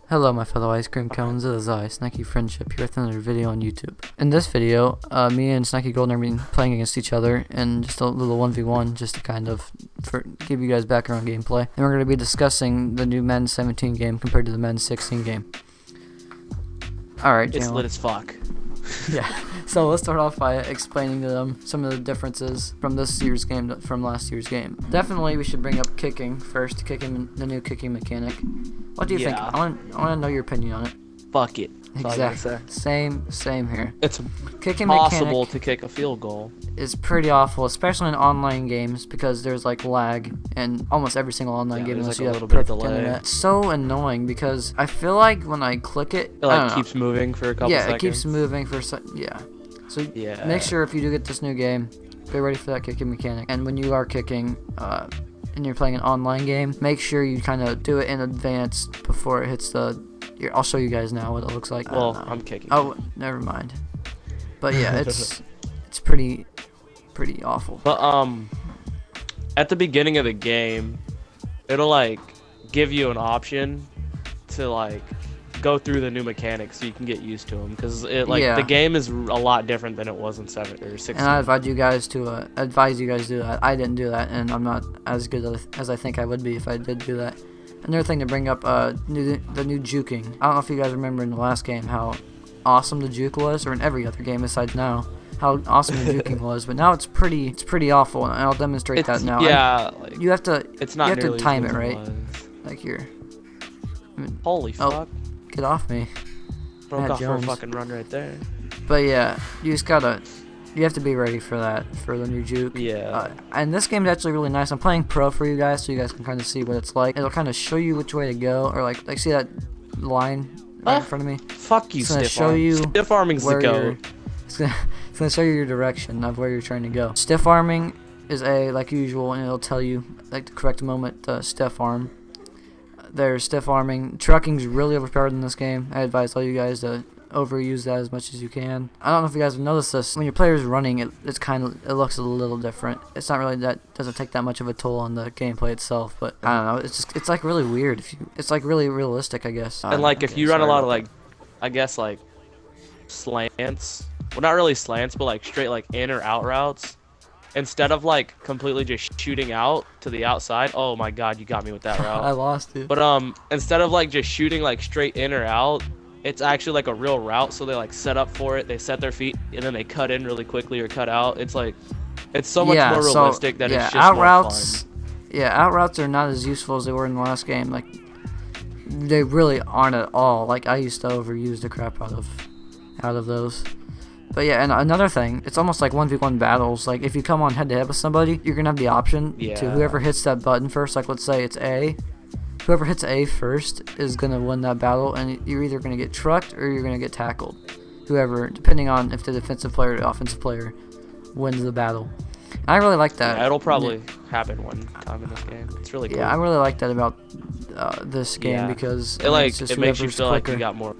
Hello my fellow ice cream cones, it is I, Snacky Friendship, here with another video on YouTube. In this video, me and Snacky Golden are going to be playing against each other in just a little 1v1, just to kind of give you guys background gameplay. And we're going to be discussing the new Madden 17 game compared to the Madden 16 game. Alright, It's lit as fuck. Yeah, so let's start off by explaining to them some of the differences from this year's game from last year's game. Definitely we should bring up kicking first, the new kicking mechanic. What do you think? I want to know your opinion on it. Fuck it. Exactly. Same here. It's Kicking possible mechanic to kick a field goal. is pretty awful, especially in online games because there's like lag in almost every single online game unless you have perfect internet. It's so annoying because I feel like when I click it, It like keeps moving for a couple seconds. Yeah, it keeps moving for yeah. So make sure if you do get this new game, be ready for that kicking mechanic. And when you are kicking, and you're playing an online game, make sure you kind of do it in advance before it hits the. I'll show you guys now what it looks like. Well, I'm kicking. Oh, never mind. But yeah, it's pretty awful. But at the beginning of the game, it'll like give you an option to like go through the new mechanics so you can get used to them because the game is a lot different than it was in 7 or 16. And I advise you guys to do that. I didn't do that, and I'm not as good as I think I would be if I did do that. Another thing to bring up, the new juking. I don't know if you guys remember in the last game how awesome the juke was, or in every other game besides now, how awesome the juking was. But now it's pretty awful, and I'll demonstrate that now. Yeah, you have to. It's not. You have to time it right. Like here. Holy fuck! Get off me. Broke off for a fucking run right there. But yeah, you just gotta. You have to be ready for that, for the new juke. Yeah. And this game's actually really nice. I'm playing pro for you guys, so you guys can kind of see what it's like. It'll kind of show you which way to go, or like see that line right in front of me? Fuck you, stiff arm. Stiff arming's the go. It's gonna show you your direction of where you're trying to go. Stiff arming is like usual, and it'll tell you like the correct moment to stiff arm. There's stiff arming. Trucking's really overpowered in this game. I advise all you guys to overuse that as much as you can. I don't know if you guys have noticed this. When your player's running, it looks a little different. It's not really doesn't take that much of a toll on the gameplay itself, but I don't know. It's like really weird. It's like really realistic, I guess. And like if you run a lot of like, I guess like slants. Well, not really slants, but like straight like in or out routes. Instead of like completely just shooting out to the outside. Oh my god, you got me with that route. I lost it. But instead of like just shooting like straight in or out, it's actually like a real route, so they like set up for it, they set their feet, and then they cut in really quickly or cut out. It's like, it's so much more realistic that it's just out more routes, fun. Yeah, out routes are not as useful as they were in the last game. Like, they really aren't at all. Like, I used to overuse the crap out of those. But yeah, and another thing, it's almost like 1v1 battles. Like, if you come on head-to-head with somebody, you're gonna have the option to whoever hits that button first, like let's say it's A. Whoever hits A first is going to win that battle, and you're either going to get trucked or you're going to get tackled. Whoever, depending on if the defensive player or the offensive player wins the battle. And I really like that. Yeah, it'll probably happen one time in this game. It's really cool. Yeah, I really like that about this game because it makes you feel like you got more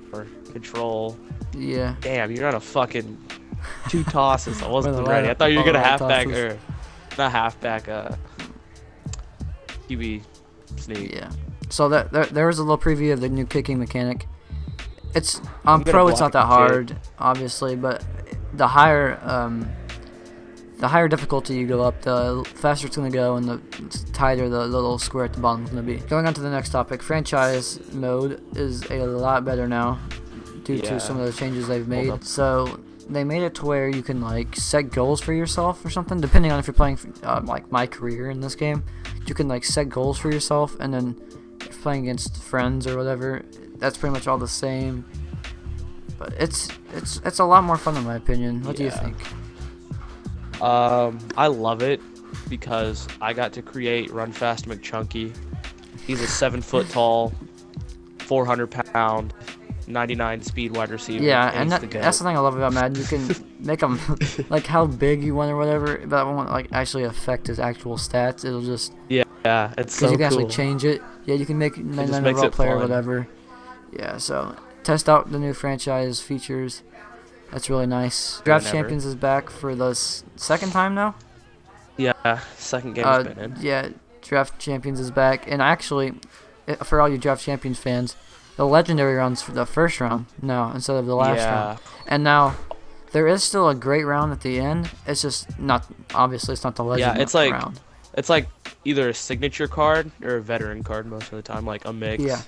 control. Yeah. Damn, you're on a fucking 2 tosses. I wasn't ready. I thought you were going to halfback, or not halfback, QB sneak. Yeah. So there was a little preview of the new kicking mechanic. It's on pro. It's not that hard, obviously, but the higher difficulty you go up, the faster it's gonna go, and the tighter the little square at the bottom is gonna be. Going on to the next topic, franchise mode is a lot better now due to some of the changes they've made. So they made it to where you can like set goals for yourself or something, depending on if you're playing like my career in this game. You can like set goals for yourself, and then if you're playing against friends or whatever, that's pretty much all the same. But it's a lot more fun in my opinion. What do you think? I love it because I got to create Run Fast McChunky. He's a 7 foot tall, 400 pound, 99 speed wide receiver. Yeah, and that's the thing I love about Madden. You can make him like how big you want or whatever, but that won't like actually affect his actual stats. It'll just it's so cool. You can actually change it. Yeah, you can make 99 overall player or whatever. Yeah, so test out the new franchise features. That's really nice. Draft Champions is back for the second time now. Yeah, second game has been in. Yeah, Draft Champions is back, and actually, for all you Draft Champions fans, the legendary round's for the first round now instead of the last round. And now there is still a great round at the end. It's just not, obviously it's not the legendary round. It's like either a signature card or a veteran card most of the time, like a mix. Yeah.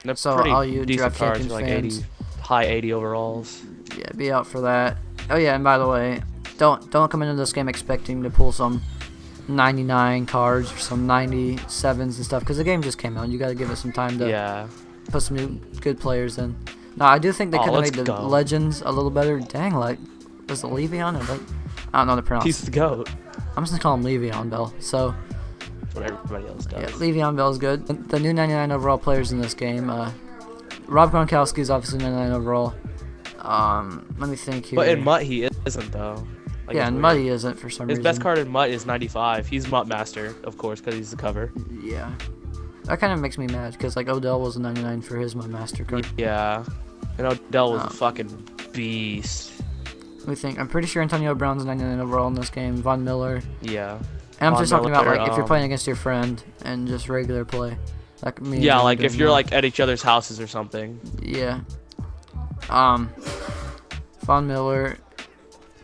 They're So pretty all you decent Draft cards, Champions like fans, 80, high 80 overalls. yeah, be out for that. Oh yeah, and by the way, don't come into this game expecting to pull some 99 cards or some 97s and stuff, because the game just came out. You got to give it some time to put some new good players in. Now I do think they could have made the legends a little better. Dang, like, was it Le'Veon or like, I don't know the pronounce. He's the GOAT. I'm just gonna call him Le'Veon Bell. So That's what everybody else does. yeah, Le'Veon Bell is good. The new 99 overall players in this game. Rob Gronkowski is obviously 99 overall. Let me think here. But in MUT he isn't though. Like, yeah, in MUT he isn't for some reason. His best card in MUT is 95. He's MUT Master, of course, because he's the cover. Yeah. That kind of makes me mad, because like Odell was a 99 for his MUT Master card. Yeah. And Odell was a fucking beast. Let me think. I'm pretty sure Antonio Brown's 99 overall in this game. Von Miller. Yeah. And I'm just talking about like if you're playing against your friend and just regular play. Like me. Yeah, like if you're like at each other's houses or something. Yeah. Von Miller.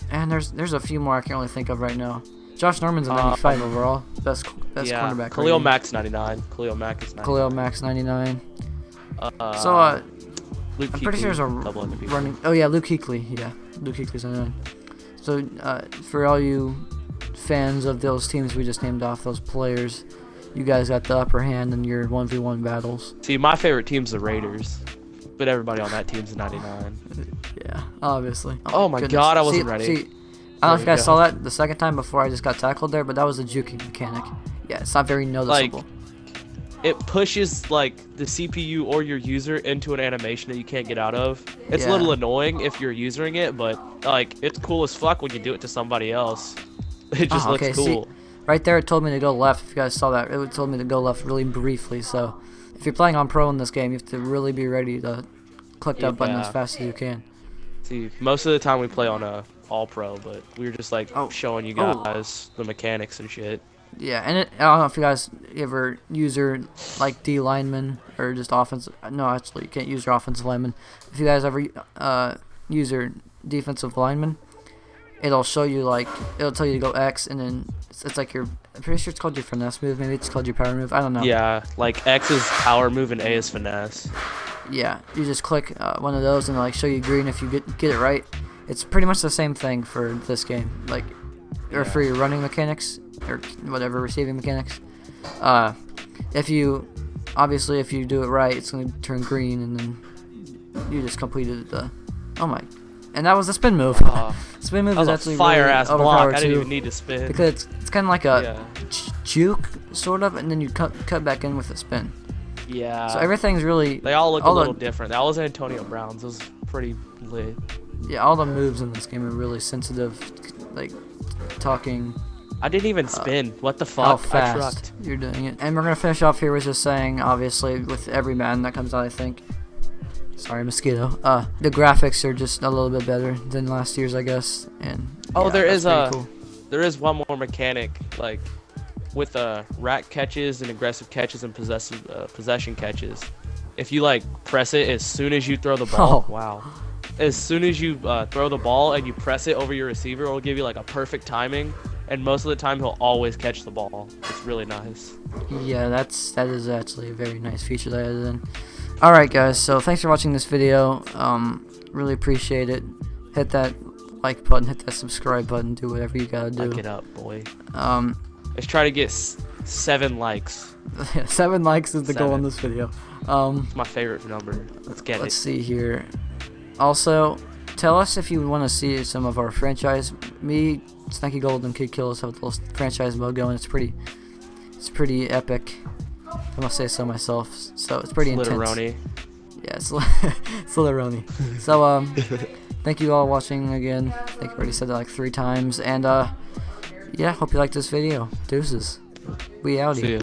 And there's a few more I can't really think of right now. Josh Norman's a 95 overall. Best cornerback. Khalil Mack's 99. Khalil Mack is 99. Khalil Mack's 99. Luke I'm pretty sure there's a running. Oh yeah, Luke Kuechly. Yeah, Luke Kuechly's 99. So for all you fans of those teams we just named off, those players, you guys got the upper hand in your 1v1 battles. See, my favorite team's the Raiders, but everybody on that team's 99. Yeah, obviously. Oh my God, I wasn't ready. See, I don't know if you guys saw that the second time before I just got tackled there, but that was a juking mechanic. Yeah, it's not very noticeable. Like, it pushes like the CPU or your user into an animation that you can't get out of. It's a little annoying if you're using it, but like it's cool as fuck when you do it to somebody else. It just looks cool. See, right there it told me to go left. If you guys saw that, it told me to go left really briefly. So if you're playing on pro in this game, you have to really be ready to click that button as fast as you can. See, most of the time we play on all pro, but we were just like showing you guys the mechanics and shit. Yeah, and I don't know if you guys ever user like D lineman or just offensive. No, actually, you can't use your offensive lineman. If you guys ever use your defensive lineman, it'll show you like it'll tell you to go X, and then it's like your. I'm pretty sure it's called your finesse move. Maybe it's called your power move. I don't know. Yeah, like X is power move and A is finesse. Yeah, you just click one of those and it'll, like show you green if you get it right. It's pretty much the same thing for this game, like or for your running mechanics or whatever receiving mechanics. If you do it right, it's gonna turn green, and then you just completed the. Oh my! And that was the spin move. Spin move is actually fire really ass block. I didn't even need to spin because it's kind of like a juke sort of, and then you cut back in with a spin. Yeah. So everything's really. They all look a little different. That was Antonio Brown's. It was pretty lit. Yeah, all the moves in this game are really sensitive, like talking. I didn't even spin. What the fuck? How fast you're doing it. And we're gonna finish off here with just saying, obviously, with every Madden that comes out, I think. Sorry, mosquito. The graphics are just a little bit better than last year's, I guess. And there is one more mechanic, like with rack catches and aggressive catches and possession catches. If you like press it as soon as you throw the ball, as soon as you throw the ball and you press it over your receiver, it'll give you like a perfect timing. And most of the time, he'll always catch the ball. It's really nice. Yeah, that is actually a very nice feature that I added in. All right, guys. So thanks for watching this video. Really appreciate it. Hit that like button, hit that subscribe button, do whatever you gotta do. Like it up, boy. Let's try to get 7 likes. 7 likes is the goal on this video. It's my favorite number. Let's get it. Let's see here. Also, tell us if you want to see some of our franchise. Me, Snaky Gold, and Kid Kills have a little franchise mode going. It's pretty epic. I must say so myself. So it's pretty intense. Litteroni. Yeah, it's Litteroni. So thank you all watching again. I think I already said that like 3 times. And yeah, hope you liked this video. Deuces. We out here.